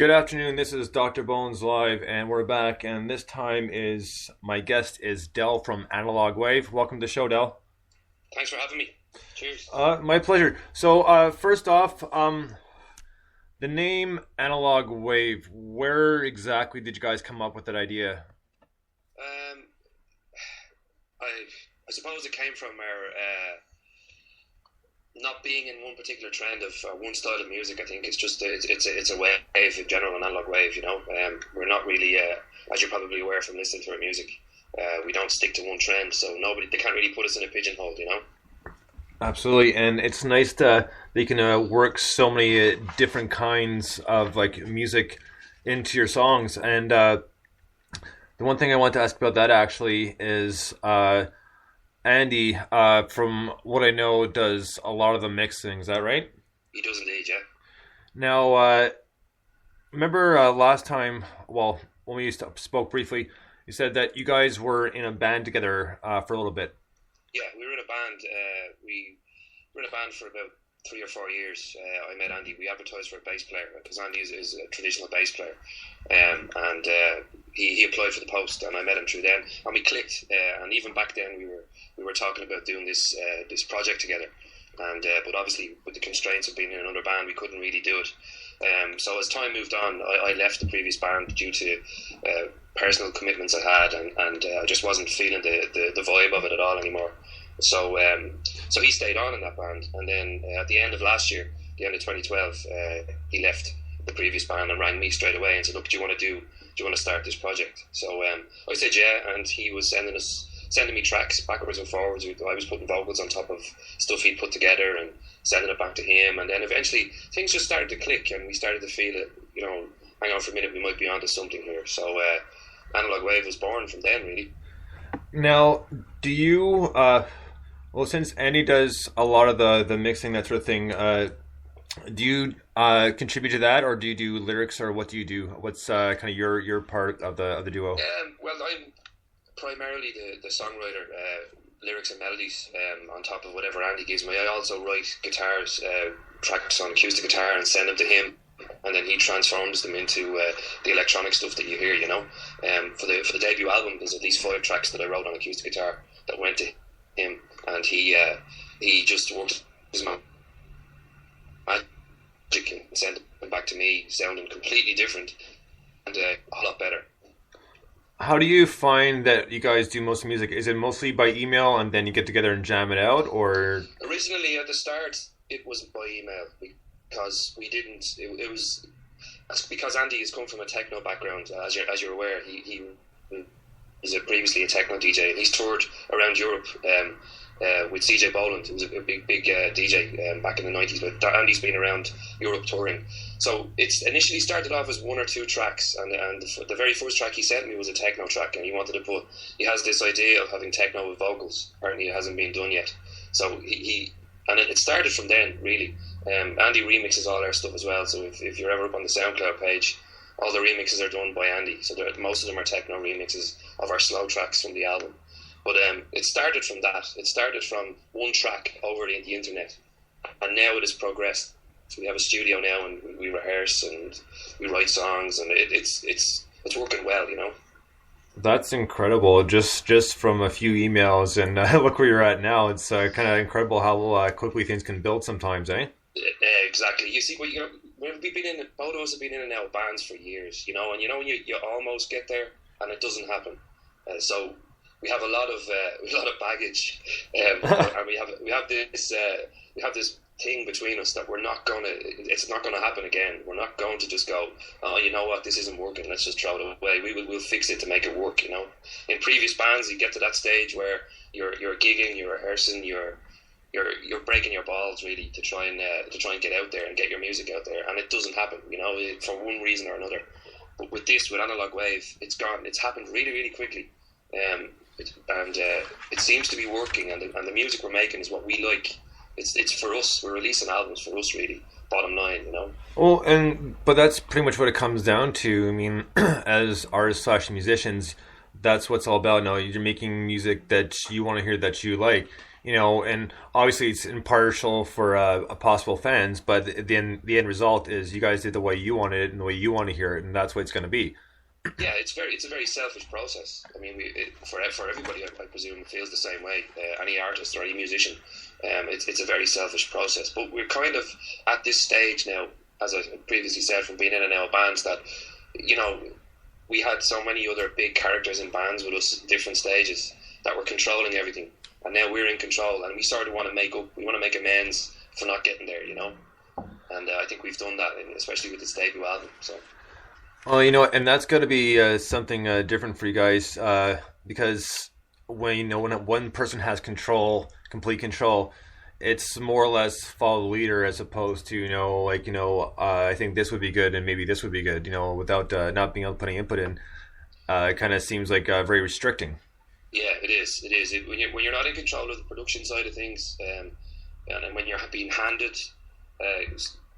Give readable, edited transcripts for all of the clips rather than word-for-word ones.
Good afternoon. This is Dr. Bones Live, and we're back. And this time is my guest is Dell from Analogue Wave. Welcome to the show, Dell. Thanks for having me. Cheers. My pleasure. So, first off, the name Analogue Wave. Where exactly did you guys come up with that idea? Um, I suppose it came from our not being in one particular trend of one style of music. I think it's just it's a wave in general, an analog wave. We're not really, as you're probably aware from listening to our music, we don't stick to one trend. So they can't really put us in a pigeonhole. Absolutely, and it's nice that you can work so many different kinds of like music into your songs. And the one thing I want to ask about that actually is Andy, from what I know, does a lot of the mixing. Is that right? He does indeed, yeah. Now, remember last time? Well, when we spoke briefly, you said that you guys were in a band together for a little bit. Yeah, we were in a band. We were in a band for about 3 or 4 years. I met Andy. We advertised for a bass player because Andy is a traditional bass player, and he applied for the post, and I met him through then, and we clicked. And even back then, we were talking about doing this project together, and but obviously with the constraints of being in another band, we couldn't really do it. So as time moved on, I left the previous band due to personal commitments I had, and I just wasn't feeling the vibe of it at all anymore. So so he stayed on in that band, and then at the end of last year, the end of 2012, he left the previous band and rang me straight away and said, "Look, do you want to start this project?" So I said yeah, and he was sending me tracks backwards and forwards. I was putting vocals on top of stuff he'd put together and sending it back to him, and then eventually things just started to click, and we started to feel it. Hang on for a minute, we might be onto something here. So Analogue Wave was born from then, really. Now, do you? Well, since Andy does a lot of the mixing, that sort of thing, do you contribute to that, or do you do lyrics, or what do you do? What's kind of your part of the duo? Well, I'm primarily the songwriter, lyrics and melodies on top of whatever Andy gives me. I also write guitars, tracks on acoustic guitar, and send them to him, and then he transforms them into the electronic stuff that you hear. For the debut album, there's at least 5 tracks that I wrote on acoustic guitar that went to him, and he just worked his magic and sent them back to me, sounding completely different and a lot better. How do you find that you guys do most of the music? Is it mostly by email and then you get together and jam it out, or? Originally, at the start, it was by email because we didn't. It was because Andy has come from a techno background, as you're aware. He was previously a techno DJ, and he's toured around Europe with CJ Boland, who was a big DJ back in the 90s. But Andy's been around Europe touring. So it's initially started off as 1 or 2 tracks, and the very first track he sent me was a techno track, and he has this idea of having techno with vocals. Apparently it hasn't been done yet. So it started from then, really. Andy remixes all our stuff as well, so if you're ever up on the SoundCloud page, all the remixes are done by Andy. So most of them are techno remixes of our slow tracks from the album. But it started from that. It started from one track over the internet, and now it has progressed. So we have a studio now, and we rehearse and we write songs, and it's working well, That's incredible. Just from a few emails, and look where you're at now. It's kind of incredible how quickly things can build sometimes, eh? Exactly. You see, both of us have been in and out of bands for years, and when you almost get there and it doesn't happen. So we have a lot of baggage, and we have this thing between us that it's not gonna happen again. We're not going to just go, oh, you know what, this isn't working, let's just throw it away. We'll fix it to make it work. In previous bands, you get to that stage where you're gigging, you're rehearsing, you're breaking your balls really to try and get out there and get your music out there, and it doesn't happen, for one reason or another. But with Analogue Wave, it's happened really, really quickly. It seems to be working, and the music we're making is what we like. It's for us. We're releasing albums for us, really. Bottom line, Well, but that's pretty much what it comes down to. I mean, as artists / musicians, that's what's all about. No, you're making music that you want to hear, that you like. And obviously it's impartial for possible fans, but the end result is you guys did the way you wanted it and the way you want to hear it, and that's what it's going to be. Yeah, it's a very selfish process. I mean, for everybody, I presume, feels the same way. Any artist or any musician, it's a very selfish process. But we're kind of at this stage now, as I previously said, from being in and out of bands, that we had so many other big characters in bands with us at different stages that were controlling everything, and now we're in control, and we sort of want to make up. We want to make amends for not getting there, And I think we've done that, especially with this debut album. So. Well, and that's got to be something different for you guys, because when one person has control, complete control, it's more or less follow the leader as opposed to I think this would be good and maybe this would be good, without not being able to put any input in. It kind of seems like very restricting. Yeah, it is. It is. When you're not in control of the production side of things, and when you're being handed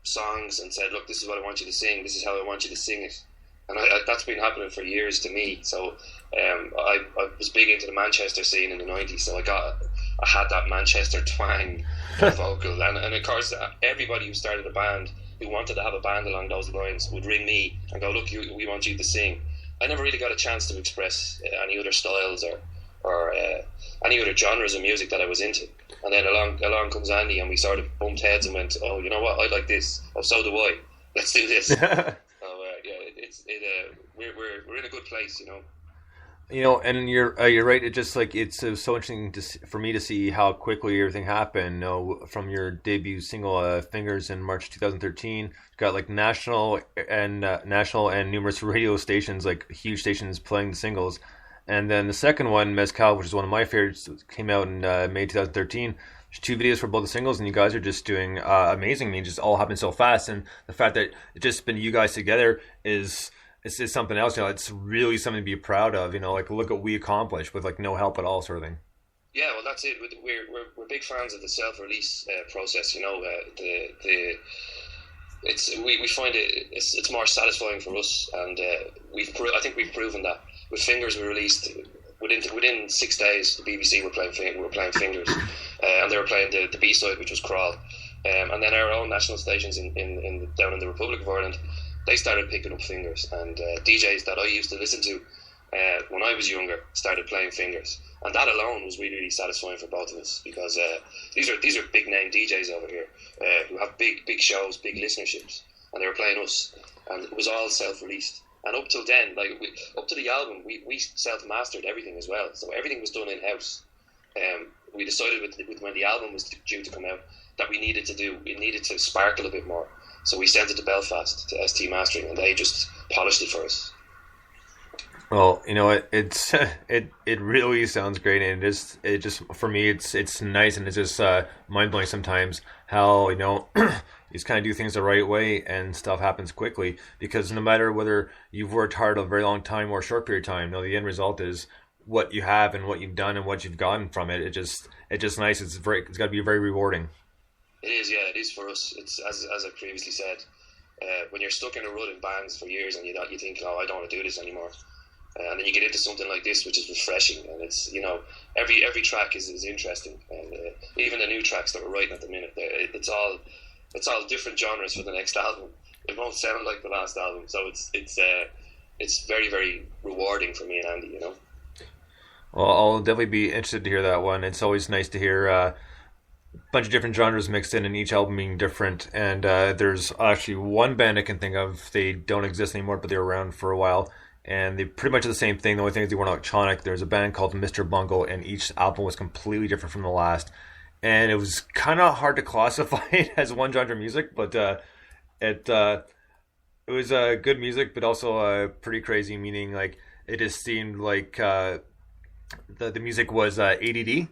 songs and said, look, this is what I want you to sing, this is how I want you to sing it. And that's been happening for years to me. So I was big into the Manchester scene in the 90s, so I had that Manchester twang vocal. And of course, everybody who started a band, who wanted to have a band along those lines, would ring me and go, look, we want you to sing. I never really got a chance to express any other styles or any other genres of music that I was into. And then along comes Andy, and we sort of bumped heads and went, oh, you know what, I like this. Oh, so do I. Let's do this. We're in a good place, And you're right. It just it's so interesting for me to see how quickly everything happened. From your debut single "Fingers" in March 2013, got national and numerous radio stations, huge stations, playing the singles. And then the second one, Mezcal, which is one of my favorites, came out in May 2013. There's 2 videos for both the singles, and you guys are just doing amazing. I mean, it just all happened so fast, and the fact that it's just been you guys together is something else. It's really something to be proud of. Look what we accomplished with no help at all, sort of thing. Yeah, well, that's it. We're big fans of the self-release process. We find it's more satisfying for us, and I think we've proven that. With Fingers, we released within 6 days. The BBC were playing Fingers, and they were playing the B-side, which was Crawl, and then our own national stations down in the Republic of Ireland, they started picking up Fingers, and DJs that I used to listen to when I was younger started playing Fingers, and that alone was really, really satisfying for both of us, because these are big name DJs over here who have big shows, big listenerships, and they were playing us, and it was all self-released. And up till then, up to the album, we self-mastered everything as well. So everything was done in-house. We decided with when the album was due to come out that we needed to sparkle a bit more. So we sent it to Belfast to ST Mastering, and they just polished it for us. Well, it really sounds great, and it just for me it's nice, and it's just mind blowing sometimes how you just kind of do things the right way and stuff happens quickly, because no matter whether you've worked hard a very long time or a short period of time, the end result is what you have and what you've done and what you've gotten from it. It's just nice. It's got to be very rewarding. It is, yeah, it is for us. It's as I previously said, when you're stuck in a rut in bands for years and you think, oh, I don't want to do this anymore. And then you get into something like this, which is refreshing, and it's every track is interesting, and even the new tracks that we're writing at the minute, it's all different genres for the next album. It won't sound like the last album, so it's very, very rewarding for me and Andy. Well, I'll definitely be interested to hear that one. It's always nice to hear a bunch of different genres mixed in, and each album being different. And there's actually one band I can think of. They don't exist anymore, but they were around for a while. And they pretty much the same thing. The only thing is they weren't electronic. There's a band called Mr. Bungle, and each album was completely different from the last. And it was kind of hard to classify it as one genre of music, but it was good music, but also pretty crazy. Meaning, it just seemed like the music was ADD.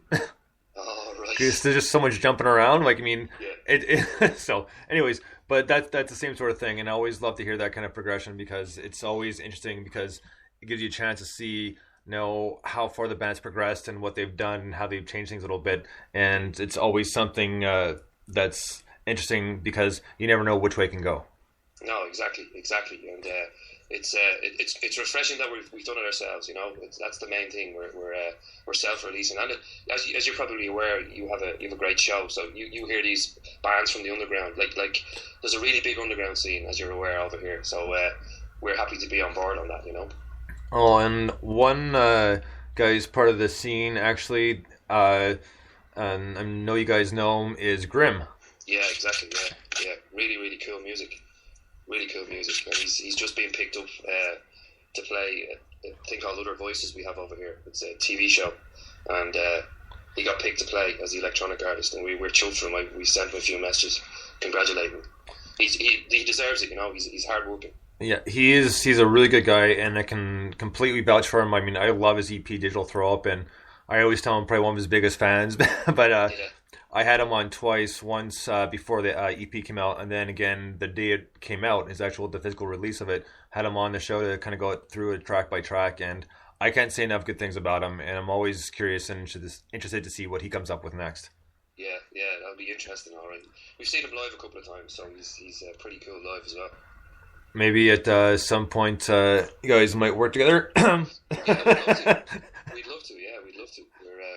Oh, right. Because there's just so much jumping around. Yeah. So, anyways. But that's the same sort of thing, and I always love to hear that kind of progression, because it's always interesting, because it gives you a chance to see how far the band's progressed and what they've done and how they've changed things a little bit. And it's always something that's interesting, because you never know which way it can go. No, exactly, and it's refreshing that we've done it ourselves. You know, that's the main thing. We're self-releasing, and as you're probably aware, you have a great show. So you hear these bands from the underground. Like there's a really big underground scene, as you're aware, over here. So we're happy to be on board on that. You know. Oh, and one guy's part of the scene actually, and I know you guys know him, is Grim. Yeah, exactly. Yeah. Really, really cool music. Really cool music, and he's just being picked up to play a thing called Other Voices we have over here. It's a TV show, and he got picked to play as the electronic artist, and we're chuffed for him. We sent him a few messages congratulating him. He deserves it, you know. He's hard working. Yeah, he's a really good guy, and I can completely vouch for him. I mean, I love his EP Digital Throw Up, and I always tell him probably one of his biggest fans. But Yeah. I had him on twice. Once before the EP came out, and then again the day it came out, the physical release of it. Had him on the show to kind of go through it track by track, and I can't say enough good things about him. And I'm always curious and interested to see what he comes up with next. Yeah, that'll be interesting. All right, we've seen him live a couple of times, so he's pretty cool live as well. Maybe at some point you guys might work together. Yeah, we'd love to. Yeah, we'd love to.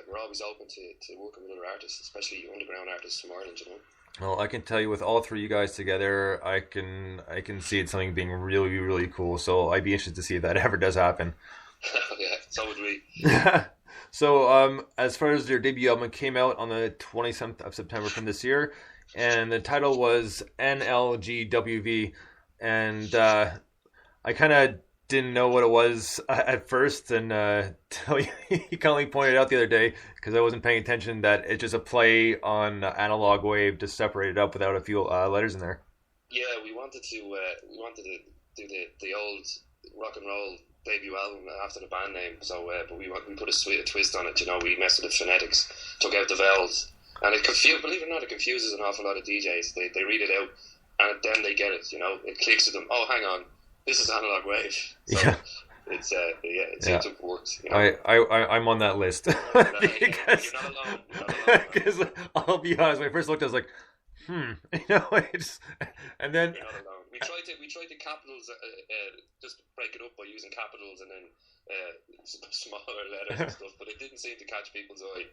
We're always open to working with other artists, especially underground artists from Ireland. You know. Well, I can tell you, with all three of you guys together, I can see it something being really, really cool. So I'd be interested to see if that ever does happen. Yeah, so would we. So as far as your debut album, it came out on the 27th of September from this year, and the title was NLGWV, and I kind of didn't know what it was at first, and he kindly pointed out the other day, because I wasn't paying attention, that it's just a play on Analogue Wave to separate it up without a few letters in there. Yeah, we wanted to do the old rock and roll debut album after the band name, so but we put a twist on it. You know, we messed with the phonetics, took out the vowels, and believe it or not, it confuses an awful lot of DJs. They read it out, and then they get it. You know, it clicks with them. Oh, hang on. This is Analogue Wave. So yeah. It seems to have worked. You know? I'm on that list. You're not alone. Because I'll be honest, when I first looked, I was like, you know, and then you're not alone. We tried the capitals, just break it up by using capitals and then smaller letters and stuff, but it didn't seem to catch people's eye.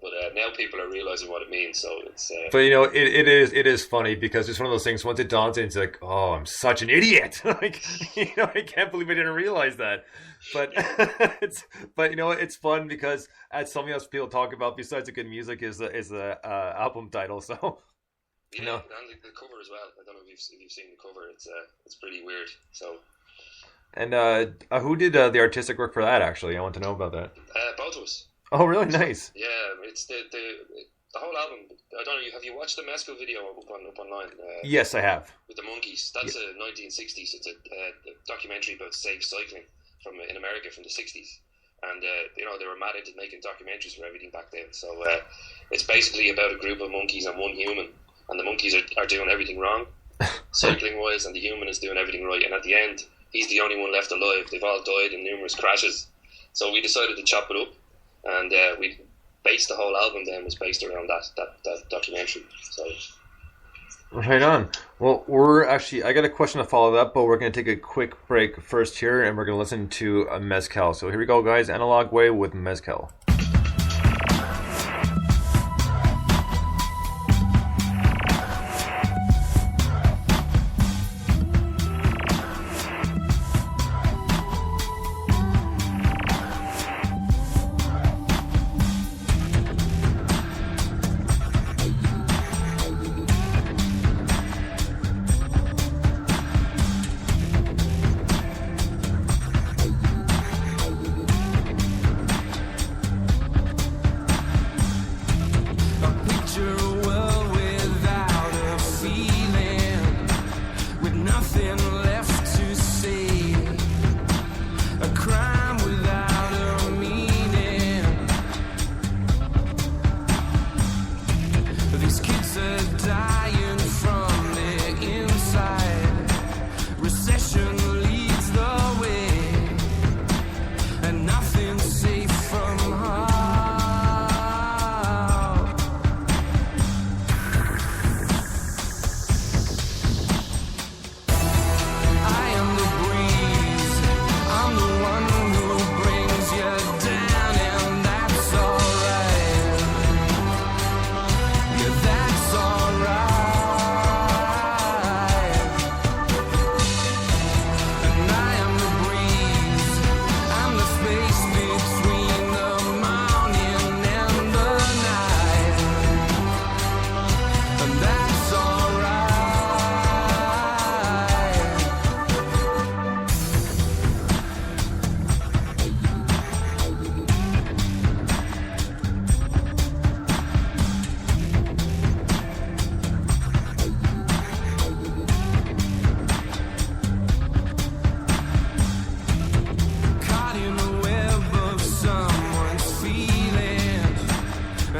But now people are realizing what it means, so it's. But you know, it is funny, because it's one of those things. Once it dawns in, it's like, oh, I'm such an idiot. Like, you know, I can't believe I didn't realize that. But but you know, it's fun, because that's something else people talk about besides the good music is the album title. So. Yeah, no. And the cover as well. I don't know if you've seen the cover. It's pretty weird. So. And who did the artistic work for that? Actually, I want to know about that. Both of us. Oh, really? Nice. Yeah, it's the whole album. I don't know. Have you watched the Mescal video up online? Yes, I have. With the monkeys. That's a 1960s. It's a documentary about safe cycling in America from the 60s. And you know, they were mad into making documentaries for everything back then. So it's basically about a group of monkeys and one human. And the monkeys are doing everything wrong, cycling wise, and the human is doing everything right. And at the end, he's the only one left alive. They've all died in numerous crashes. So we decided to chop it up, and we based the whole album then was based around that documentary. So. Right on. Well, I got a question to follow up, but we're going to take a quick break first here, and we're going to listen to a Mezcal. So here we go, guys. Analogue Wave with Mezcal.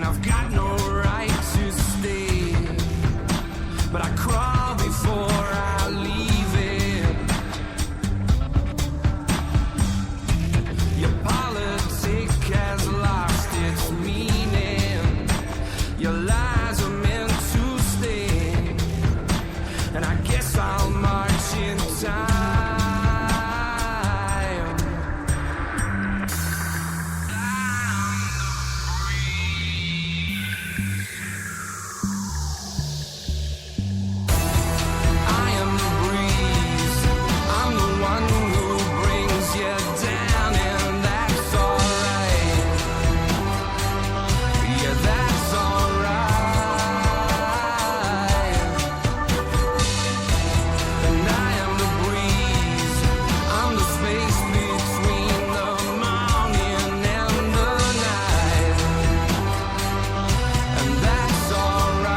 I've got no right to stay, but I crawl before I leave it. Your politic has lost its meaning. Your lies are meant to stay, and I guess I'll march in time. I am the breeze. I'm the one who brings you down, and that's alright. Yeah, that's alright. And I am the breeze. I'm the space between the morning and the night, and that's alright.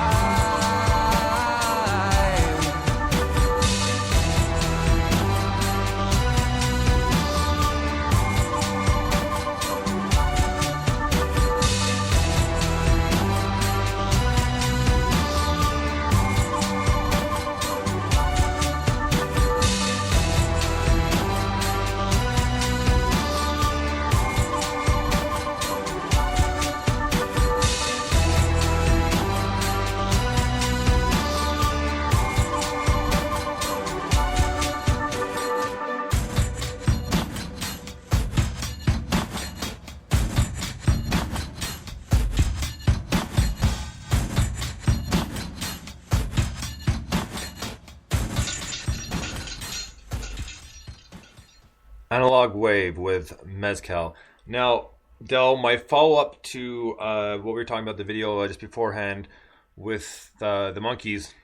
Analogue Wave with Mezcal. Now, Del, my follow-up to what we were talking about the video just beforehand with the monkeys.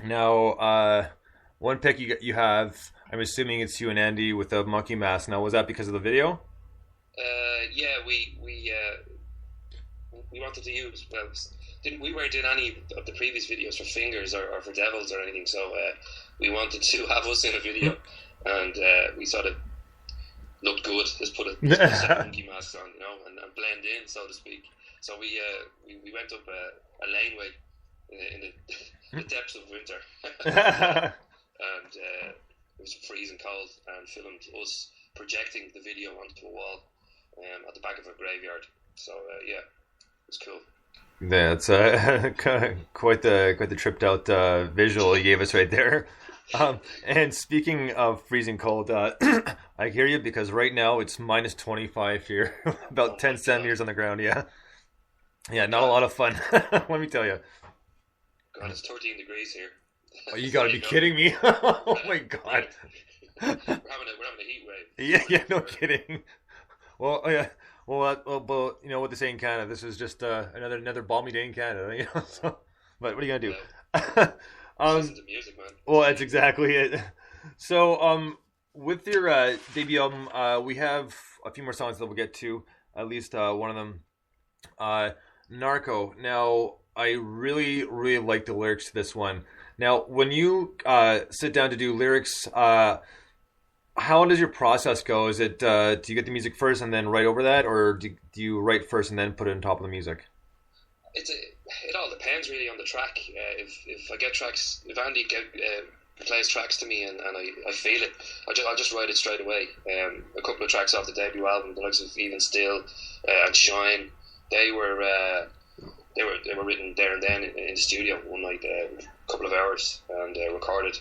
Now, one pic you have, I'm assuming it's you and Andy with the monkey mask. Now, was that because of the video? Yeah, we wanted to use, well, we weren't in any of the previous videos for Fingers or for Devils or anything, so we wanted to have us in a video, and we sort of looked good. Just put a monkey mask on, and blend in, so to speak. So we went up a laneway in the depths of winter, and it was freezing cold, and filmed us projecting the video onto a wall at the back of a graveyard. So yeah, it was cool. Yeah, it's quite the tripped out visual you gave us right there. And speaking of freezing cold, I hear you, because right now it's minus 25 here, about 10 centimeters on the ground. Yeah, not a lot of fun. Let me tell you. God, it's 13 degrees here. Oh, you gotta be kidding me! Oh my God. We're having a heat wave. Yeah, no kidding. Well, yeah. Well, but you know what they say in Canada, this is just another balmy day in Canada, So, but what are you gonna do? Yeah. Listen to music, man. Well, that's exactly it. So, with your debut album, we have a few more songs that we'll get to. At least one of them, Narco. Now, I really, really like the lyrics to this one. Now, when you sit down to do lyrics, how does your process go? Is it do you get the music first and then write over that, or do you write first and then put it on top of the music? It all depends really on the track. If I get tracks, if Andy plays tracks to me and I feel it, I'll just write it straight away. A couple of tracks off the debut album, the likes of Even Still and Shine, they were written there and then in the studio one night, a couple of hours, and recorded.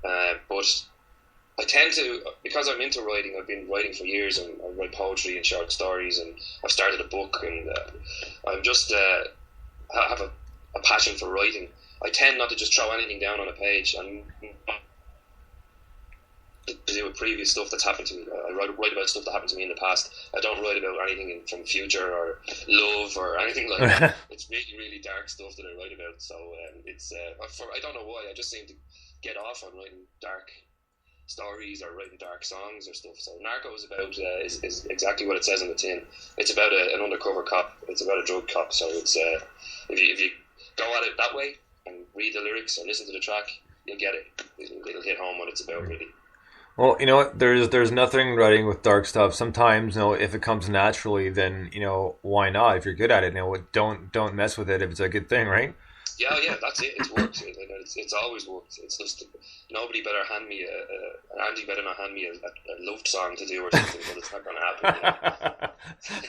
But I tend to, because I'm into writing, I've been writing for years, and I write poetry and short stories, and I've started a book, and I'm just have a passion for writing. I tend not to just throw anything down on a page and to do with previous stuff that's happened to me. I write about stuff that happened to me in the past. I don't write about anything from future or love or anything like that. It's really, really dark stuff that I write about. So it's I don't know why, I just seem to get off on writing dark stories or writing dark songs or stuff. So Narco is about is exactly what it says on the tin. It's about an undercover cop. It's about a drug cop. So it's if you go at it that way and read the lyrics or listen to the track, you'll get it. It'll hit home what it's about, really. Well, you know what? There's nothing writing with dark stuff. Sometimes, you know, if it comes naturally, then you know why not? If you're good at it, you know, don't mess with it if it's a good thing, right? Yeah, yeah, that's it. It's worked. It's always worked. It's just nobody better hand me Andy better not hand me a love song to do or something, but it's not going to happen.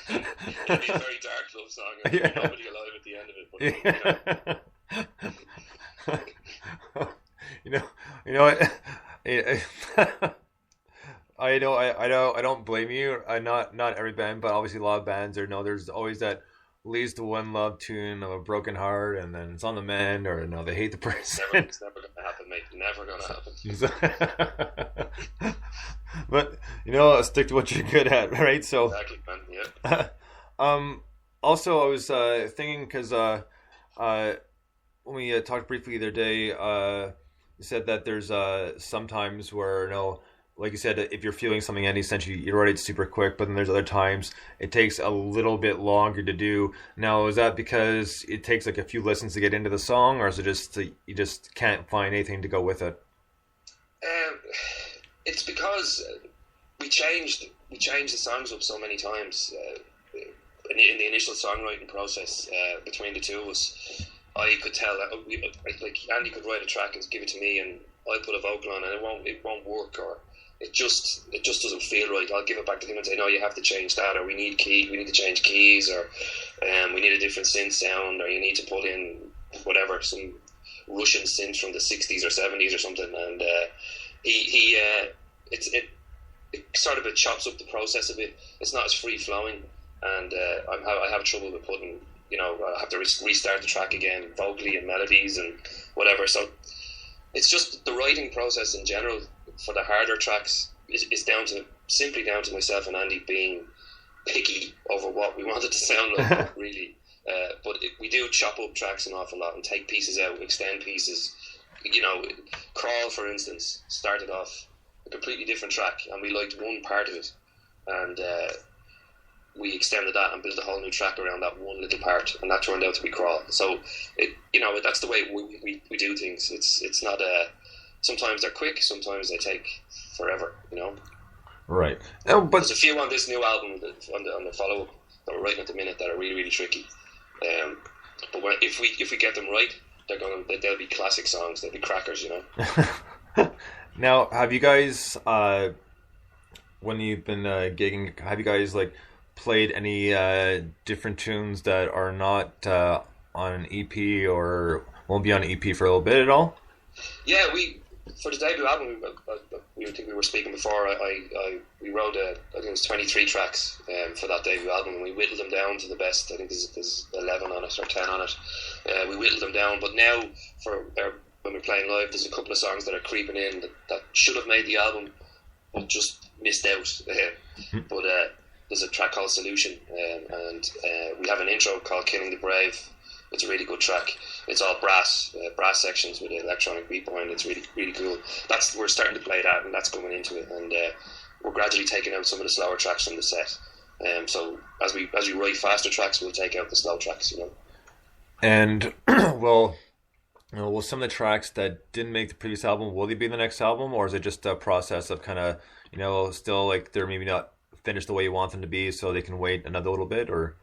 You know? It'll be a very dark love song, and there'll be nobody alive at the end of it. But You know, you know what? I don't blame you. Not every band, but obviously a lot of bands. Or no, there's always that least one love tune of a broken heart, and then it's on the mend, or no, they hate the person. it's never going to happen, mate. Never going to happen. But you know, stick to what you're good at, right? So exactly, man. Yeah. Also, I was thinking because when we talked briefly the other day, you said that there's sometimes where you know, like you said, if you're feeling something any sense, you write it super quick, but then there's other times it takes a little bit longer to do. Now, is that because it takes like a few listens to get into the song, or is it just that you just can't find anything to go with it? It's because we changed the songs up so many times in the initial songwriting process between the two of us. I could tell that like Andy could write a track and give it to me, and I'll put a vocal on, and it won't work, or it just doesn't feel right. I'll give it back to him and say, no, you have to change that, or we need to change keys, or we need a different synth sound, or you need to put in whatever, some Russian synth from the 60s or 70s or something, and it sort of it chops up the process a bit. It's not as free flowing, and I have trouble with putting, you know, I have to restart the track again, vocally and melodies and whatever. So it's just the writing process in general for the harder tracks is simply down to myself and Andy being picky over what we wanted to sound like, really. But we do chop up tracks an awful lot and take pieces out, extend pieces. You know, Crawl, for instance, started off a completely different track, and we liked one part of it, and we extended that and built a whole new track around that one little part, and that turned out to be Crawl. So, you know, that's the way we do things. It's not sometimes they're quick, sometimes they take forever, you know. Right. No, but there's a few on this new album on the follow-up that we're writing at the minute that are really, really tricky. But if we get them right, they'll be classic songs. They'll be crackers, you know. Now, have you guys, when you've been gigging, have you guys like played any different tunes that are not on an EP or won't be on an EP for a little bit at all? Yeah, for the debut album, we think we were speaking before. We wrote I think it was 23 tracks for that debut album, and we whittled them down to the best. I think there's 11 on it or 10 on it. We whittled them down, but now when we're playing live, there's a couple of songs that are creeping in that should have made the album, but just missed out. But there's a track called Solution, and we have an intro called Killing the Brave. It's a really good track. It's all brass sections with an electronic beat behind it. It's really, really cool. We're starting to play that, and that's coming into it. And we're gradually taking out some of the slower tracks from the set. So as we write faster tracks, we'll take out the slow tracks, you know. And well, you know, will some of the tracks that didn't make the previous album, will they be in the next album, or is it just a process of kind of, you know, still like they're maybe not finished the way you want them to be, so they can wait another little bit, or?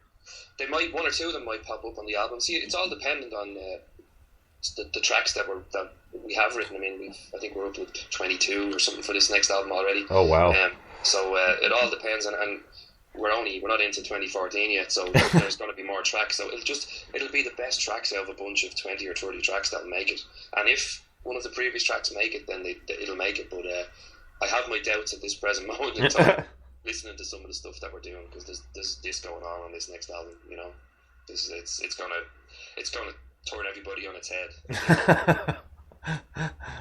They might, one or two of them might pop up on the album. See, it's all dependent on the tracks that we have written. I mean, I think we're up to 22 or something for this next album already. Oh wow! So it all depends, and we're not into 2014 yet. So there's going to be more tracks. So it'll be the best tracks out of a bunch of 20 or 30 tracks that'll make it. And if one of the previous tracks make it, then it'll make it. But I have my doubts at this present moment in time. Listening to some of the stuff that we're doing, because there's this going on this next album, you know. It's gonna turn everybody on its head.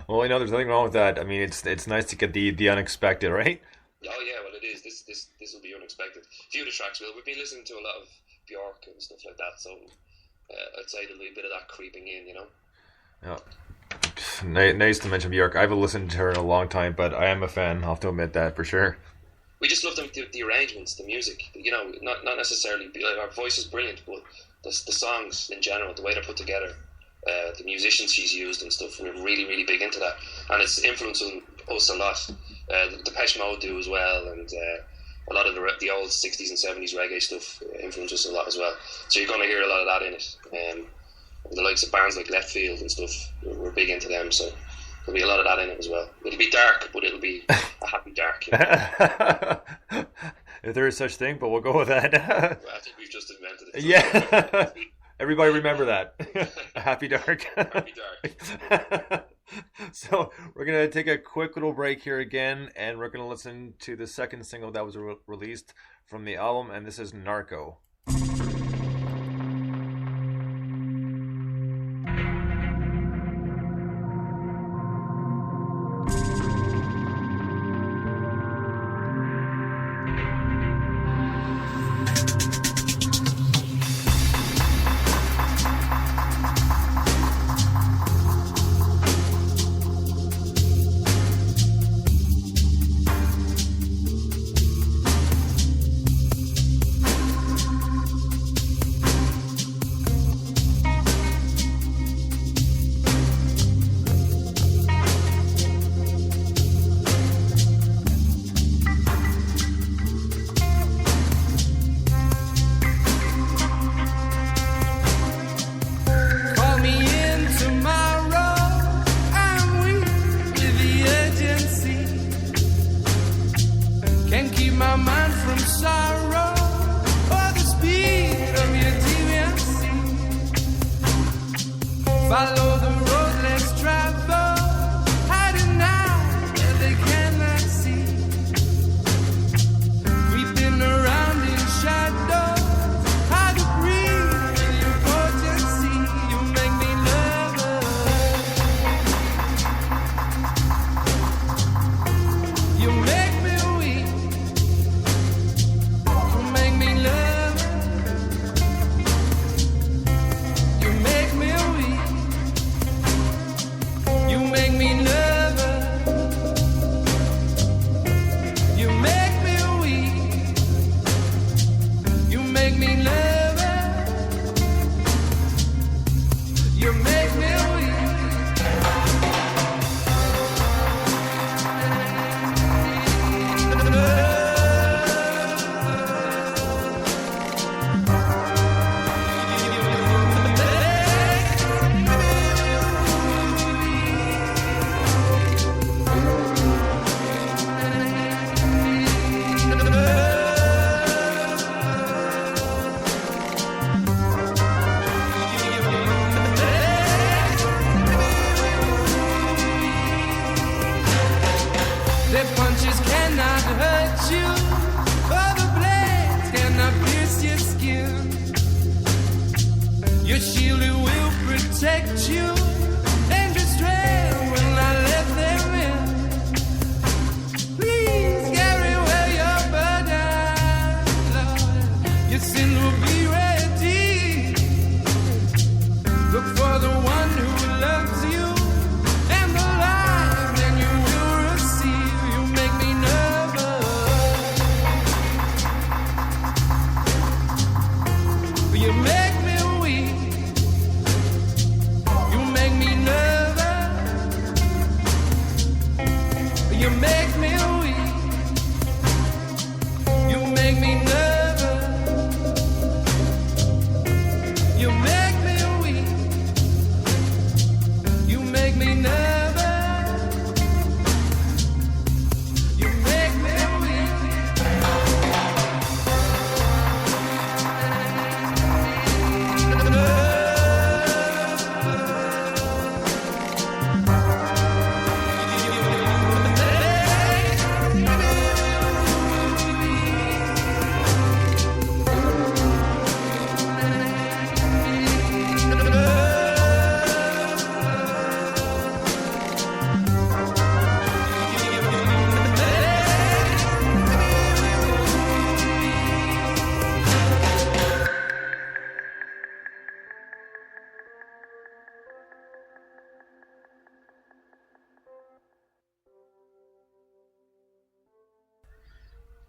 Well, I know there's nothing wrong with that. I mean, it's nice to get the unexpected, right? Oh yeah, well it is. This will be unexpected. A few of the tracks we've been listening to a lot of Bjork and stuff like that, so I'd say there'll be a bit of that creeping in, you know. Yeah. Nice to mention Bjork. I haven't listened to her in a long time, but I am a fan. I'll have to admit that for sure. We just love the arrangements, the music. You know, not necessarily. Like, our voice is brilliant, but the songs in general, the way they're put together, the musicians she's used and stuff, we're really, really big into that, and it's influencing us a lot. the Depeche Mode do as well, and a lot of the old 60s and 70s reggae stuff influences a lot as well. So you're going to hear a lot of that in it. The likes of bands like Left Field and stuff, we're big into them, so there'll be a lot of that in it as well. It'll be dark, but it'll be a happy dark. You know? If there is such thing, but we'll go with that. Well, I think we've just invented it. Yeah. Everybody remember that. A happy dark. Happy dark. So we're going to take a quick little break here again, and we're going to listen to the second single that was released from the album, and this is Narco.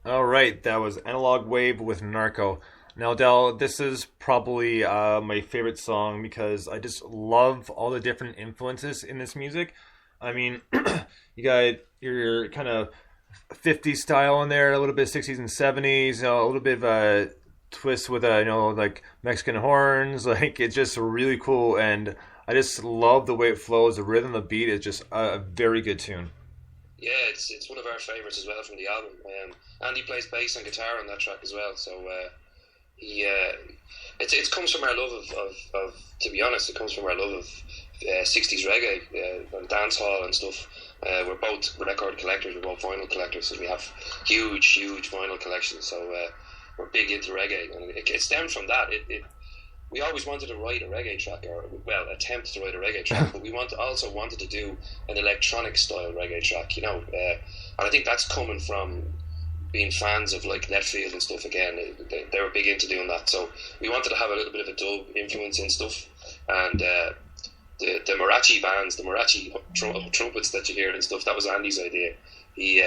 All right, that was Analogue Wave with Narco. Now, Del, this is probably my favorite song because I just love all the different influences in this music. I mean, you got your kind of '50s style in there, a little bit of '60s and '70s, a little bit of a twist with like Mexican horns. Like it's just really cool, and I just love the way it flows. The rhythm, the beat is just a very good tune. Yeah, it's one of our favourites as well from the album. Andy plays bass and guitar on that track as well, so it comes from our love of to be honest, it comes from our love of 60s reggae and dance hall and stuff. We're both record collectors, we're both vinyl collectors, so we have huge vinyl collections. So we're big into reggae, and it stemmed from that. We always wanted to write a reggae track, or attempt to write a reggae track, but we also wanted to do an electronic style reggae track, and I think that's coming from being fans of like Netfield and stuff. Again, they were big into doing that, so we wanted to have a little bit of a dub influence in stuff, and the mariachi bands, the mariachi trumpets that you hear and stuff, that was Andy's idea. He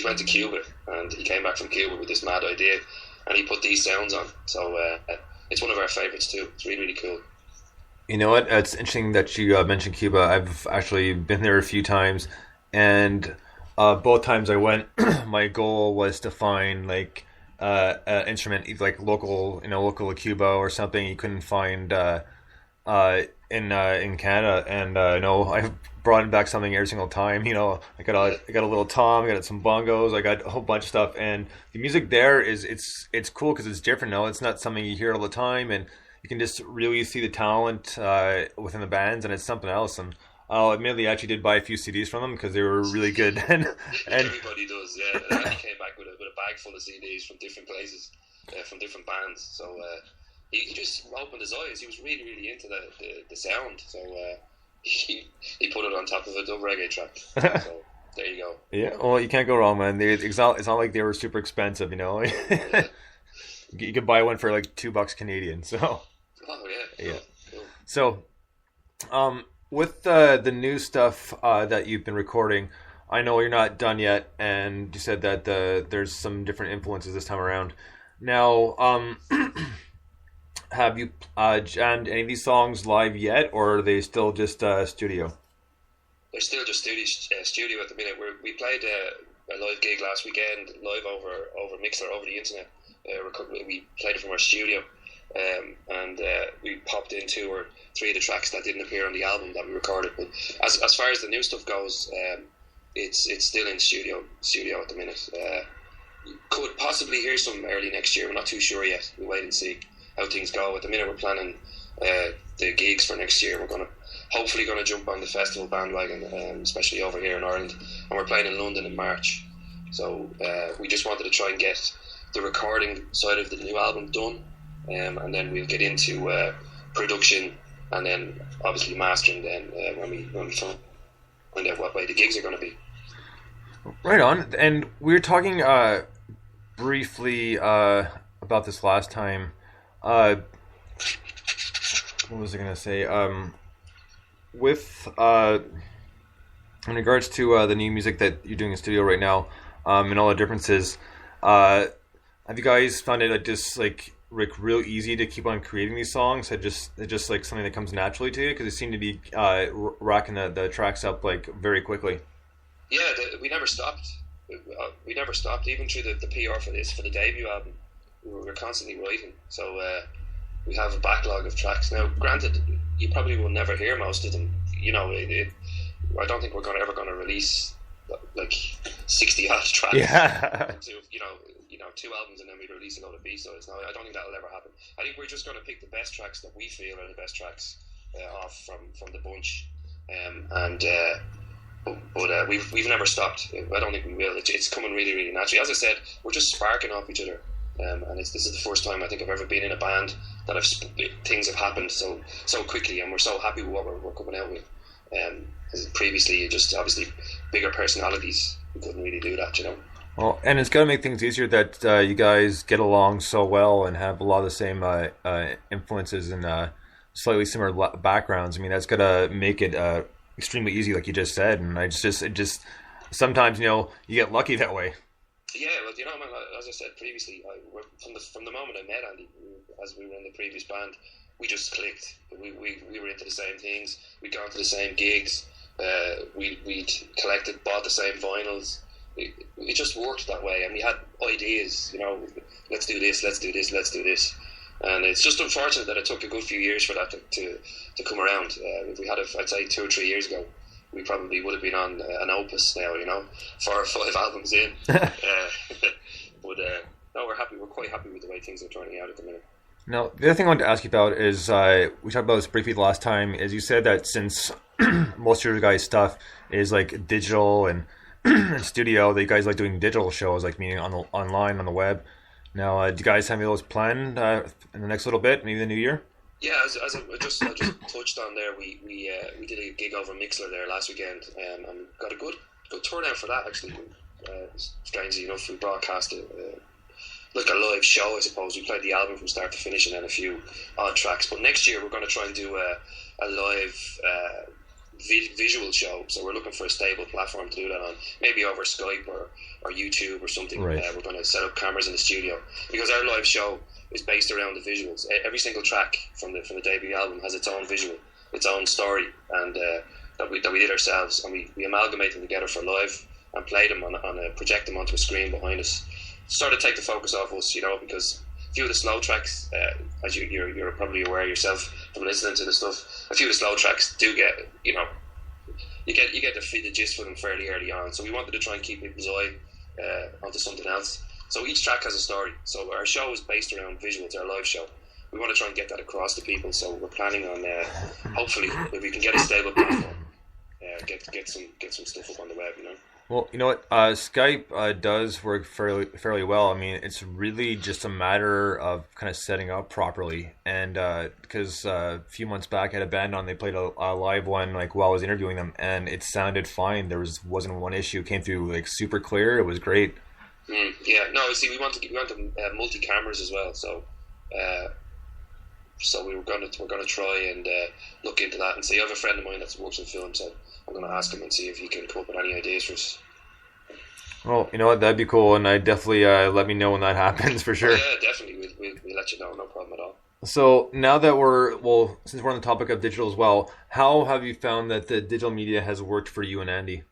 went to Cuba, and he came back from Cuba with this mad idea, and he put these sounds on, so it's one of our favourites too. It's really cool. You know what? It's interesting that you mentioned Cuba. I've actually been there a few times, and both times I went, my goal was to find like an instrument, like local to Cuba or something you couldn't find in Canada. And I brought back something every single time. I got a little tom, I got some bongos, I got a whole bunch of stuff, and the music there it's cool because it's different. It's not something you hear all the time, and you can just really see the talent within the bands, and it's something else. And I'll admittedly actually did buy a few CDs from them because they were really good. and everybody does, yeah. And he came back with a bag full of CDs from different places, from different bands. So he just opened his eyes. He was really into the sound. So he put it on top of a dub reggae track. So there you go. Yeah, well, you can't go wrong, man. It's not like they were super expensive, Yeah. You could buy one for like $2 Canadian. So. Oh yeah. Yeah. Cool. So, with the new stuff that you've been recording, I know you're not done yet, and you said that there's some different influences this time around. Now, have you jammed any of these songs live yet, or are they still just studio? They're still just studio at the minute. We played a live gig last weekend, live over Mixer, over the internet. We played it from our studio. And we popped in 2 or 3 of the tracks that didn't appear on the album that we recorded. But as far as the new stuff goes, it's still in studio at the minute. You could possibly hear some early next year. We're not too sure yet. We'll wait and see how things go. At the minute, we're planning the gigs for next year. We're hopefully going to jump on the festival bandwagon, especially over here in Ireland. And we're playing in London in March. So we just wanted to try and get the recording side of the new album done. And then we'll get into production, and then obviously mastering. Then when we find out what way the gigs are going to be. Right on. And we were talking briefly about this last time. What was I going to say? With in regards to the new music that you're doing in studio right now, and all the differences, have you guys found it just like real easy to keep on creating these songs? It's just like something that comes naturally to you, because they seem to be racking the tracks up like very quickly. Yeah, we never stopped. We never stopped, even through the PR for the debut album. We were constantly writing, so we have a backlog of tracks now. Granted, you probably will never hear most of them. I don't think we're ever going to release like 60 odd tracks. Yeah. To, 2 albums and then we release a load of B-sides. No, I don't think that'll ever happen. I think we're just going to pick the best tracks that we feel are the best tracks off from the bunch, but we've never stopped. I don't think we will. It's coming really naturally. As I said, we're just sparking off each other, and this is the first time I think I've ever been in a band that things have happened so quickly, and we're so happy with what we're coming out with. Because previously, just obviously bigger personalities, we couldn't really do that, Well, and it's got to make things easier that you guys get along so well and have a lot of the same influences and slightly similar backgrounds. I mean, that's got to make it extremely easy, like you just said. And it just sometimes you get lucky that way. Yeah, well, man, as I said previously, from the moment I met Andy, as we were in the previous band, we just clicked. We were into the same things. We'd gone to the same gigs. We'd bought the same vinyls. it just worked that way, and we had ideas. Let's do this, let's do this, let's do this. And it's just unfortunate that it took a good few years for that to come around. If we had it, I'd say 2 or 3 years ago, we probably would have been on an opus now, 4 or 5 albums in. But no, we're quite happy with the way things are turning out at the minute. Now, the other thing I wanted to ask you about is, we talked about this briefly the last time, is you said that since most of your guys' stuff is like digital and studio, that you guys like doing digital shows, like meaning online on the web. Now, do you guys have any of those planned in the next little bit, maybe the new year? Yeah, as I just touched on there, we did a gig over Mixler there last weekend, and got a good turnout for that actually. Strangely enough, we broadcast like a live show, I suppose. We played the album from start to finish and then a few odd tracks. But next year we're going to try and do a live visual show. So we're looking for a stable platform to do that on, maybe over Skype or YouTube or something. Right. We're going to set up cameras in the studio because our live show is based around the visuals. Every single track from the debut album has its own visual, its own story, and that we did ourselves, and we amalgamate them together for live and play them project them onto a screen behind us. Sort of take the focus off us, because a few of the slow tracks, as you're probably aware yourself from listening to the stuff, a few of the slow tracks do get, you get to feed the gist for them fairly early on. So we wanted to try and keep people's eye onto something else. So each track has a story. So our show is based around visuals, our live show. We want to try and get that across to people. So we're planning on, hopefully, if we can get a stable platform, get some stuff up on the web, Well, you know what? Skype does work fairly well. I mean, it's really just a matter of kind of setting up properly. And because a few months back, I had a band on. They played a live one like while I was interviewing them, and it sounded fine. There wasn't one issue. It came through like super clear. It was great. Yeah. No, see, we want to multi cameras as well. So we're gonna try and look into that. And see, I have a friend of mine that works in film, so I'm going to ask him and see if he can come up with any ideas for us. Well, you know what? That'd be cool, and I definitely let me know when that happens for sure. Yeah, definitely. We'll let you know. No problem at all. So now that since we're on the topic of digital as well, how have you found that the digital media has worked for you and Andy?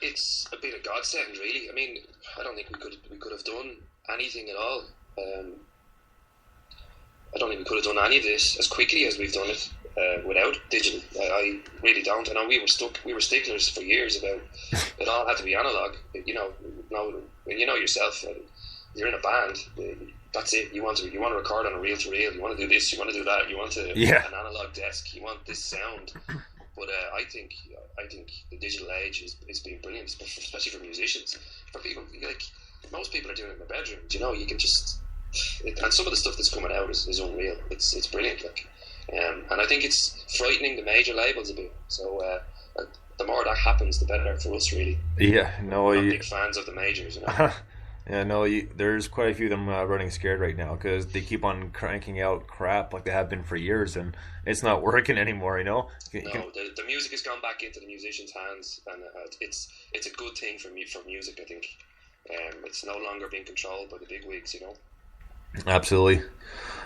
It's a bit of godsend, really. I mean, I don't think we could have done anything at all. I don't think we could have done any of this as quickly as we've done it without digital. I really don't. I know we were sticklers for years about it all had to be analog. You know yourself. You're in a band. That's it. You want to record on a reel to reel. You want to do this. You want to do that. You want an analog desk. You want this sound. But I think the digital age is being brilliant, especially for musicians. For people, like most people are doing it in their bedrooms. You can just. And some of the stuff that's coming out is unreal. It's brilliant, and I think it's frightening the major labels a bit. So the more that happens, the better for us, really. Yeah, no, I'm big fans of the majors. Yeah, no, there's quite a few of them running scared right now because they keep on cranking out crap like they have been for years, and it's not working anymore. The music has gone back into the musicians' hands, and it's a good thing for music. I think it's no longer being controlled by the big wigs. Absolutely.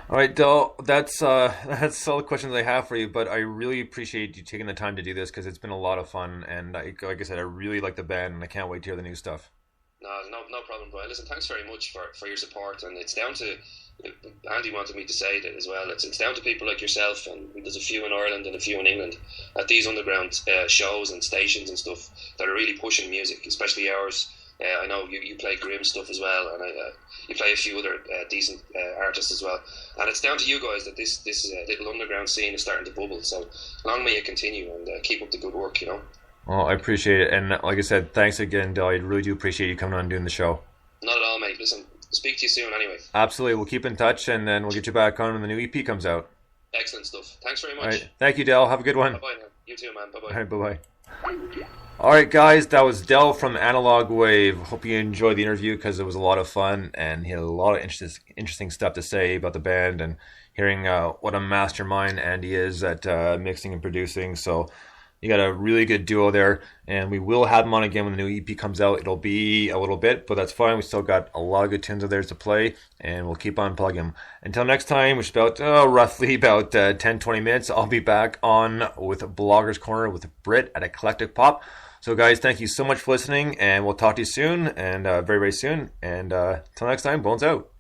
All right, Del, that's all the questions I have for you, but I really appreciate you taking the time to do this because it's been a lot of fun, and like I said, I really like the band, and I can't wait to hear the new stuff. No problem, Brian. Listen, thanks very much for your support, and it's down to Andy wanted me to say that as well. It's down to people like yourself, and there's a few in Ireland and a few in England at these underground shows and stations and stuff that are really pushing music, especially ours. I know you play grim stuff as well, and you play a few other decent artists as well. And it's down to you guys that this little underground scene is starting to bubble. So long may it continue, and keep up the good work. Well, I appreciate it, and like I said, thanks again, Del. I really do appreciate you coming on and doing the show. Not at all, mate. Listen, speak to you soon anyway. Absolutely. We'll keep in touch, and then we'll get you back on when the new EP comes out. Excellent stuff. Thanks very much. All right. Thank you, Del. Have a good one. Bye-bye now. You too, man. Bye-bye. All right, bye-bye. All right, guys, that was Del from Analogue Wave. Hope you enjoyed the interview because it was a lot of fun, and he had a lot of interesting stuff to say about the band and hearing what a mastermind Andy is at mixing and producing. So you got a really good duo there, and we will have him on again when the new EP comes out. It'll be a little bit, but that's fine. We still got a lot of good tunes of theirs to play, and we'll keep on plugging them. Until next time, which is roughly about 10-20 minutes, I'll be back on with Blogger's Corner with Brit at Eclectic Pop. So, guys, thank you so much for listening, and we'll talk to you soon, and very, very soon. And till next time, Bones out.